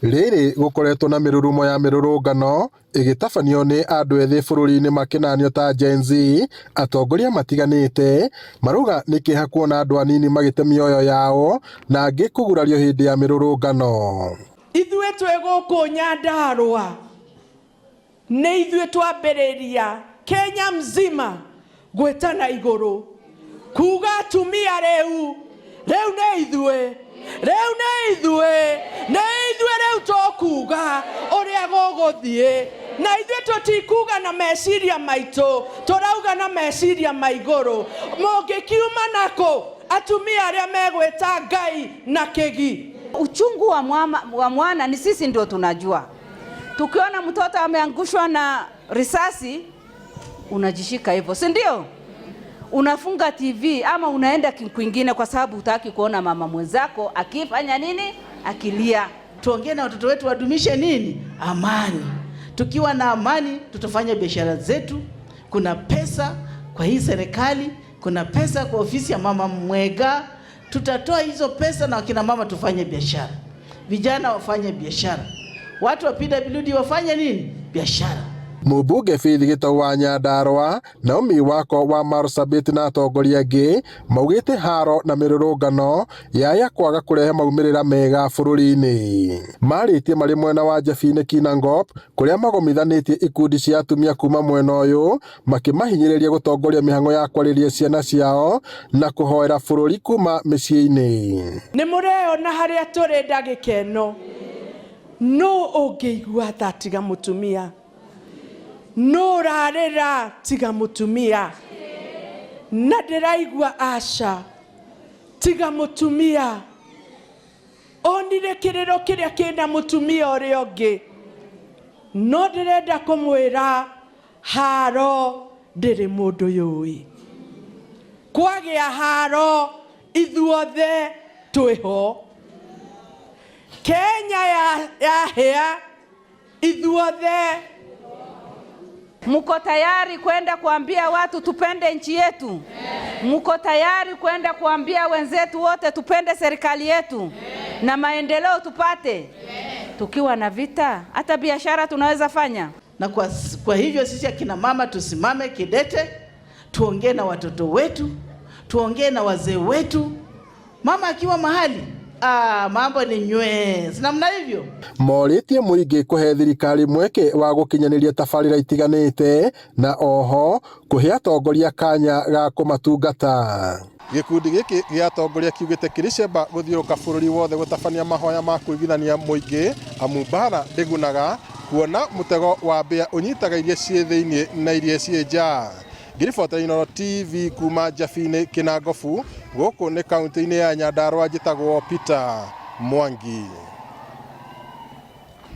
Riri gukoretwo na mirurumo ya mirurungano igitabanio ni andu ethi bururi-ini makinanio ta Gen Z. Atongoria matiganite maruga ni kiha kuona andu anini magite mioyo yao na angi kugurario hindi ya mirurungano. Ithue twe guku Nyandarua ni ithue twambiriria Kenya mzima gwetana iguru kuga atumia riu ni ithue riu tokuga uria guguthie na ithue tutikuga na meciria maitu turauga na meciria maiguru mungikiuma nako atumia aria megweta Ngai na kigi. Uchungu wa mwana ni sisi ndio tunajua. Tukiona mtoto ameangushwa na risasi unajishika hivyo, si ndio? Unafunga TV ama unaenda kwingine kwa sababu hutaki kuona mama mwenzako akifanya nini? Akilia. Tuongee na watoto wetu wadumishe nini? Amani. Tukiwa na amani tutafanya biashara zetu. Kuna pesa kwa hii serikali, kuna pesa kwa ofisi ya mama Mwega. Tutatoa hizo pesa na wakina mama tufanye biashara. Vijana wafanye biashara. Watu wa PWD wafanye nini? Biashara. Mubunge Faith Gitau wa Nyandarua na umi wako wa Marsabit na atongoria angi maugite haro na mirurungano yaya kwaga kurehe maumirira mega bururi-ini. Maritie mari mwena wa Njabine Kinangop kuria magomithanitie ikundi cia atumia kuma mwena uyu makimahinyiriria gutongoria mihango ya kwariria ciana ciao na kuhoera bururi kuma micii-ini. Ni mureona haria turi ndagikeno no ungiigua tiga mutumia no rarira tiga mutumia na ndiraigua aca tiga mutumia onire kiriro kiria kina mutumia uria ungi no ndirenda kumwira haro ndiri mundu yui kwagia haro ithuothe twiho Kenya ya hea ithuothe. Muko tayari kwenda kuambia watu tupende nchi yetu? Muko tayari kwenda kuambia wenzetu wote tupende serikali yetu na maendeleo tupate? Tukiwa na vita hata biashara tunaweza fanya. Na kwa hivyo sisi akina mama tusimame kidete, tuongee na watoto wetu, tuongee na wazee wetu. Mama akiwa mahali mambo ni nywe namna hivyo. Moritie muingi kuhe thirikari mweke wa gukinyaniria tabarira itiganite na oho kuhe atongoria kanya ga kumatungata. Gikundi giki gia atongoria kiugite kiricemba guthiuruka bururi wothe gutabania mahoya ma kuigithania muingi amu mbara ndigunaga kuona mutego wa mbia unyitaga iria cie thiini na iria cie nja. Ngiribota Inooro TV kuma Njabine Kinangofu guku ni kaunti-ini ya Nyandarua njitagwo Peter Mwangi.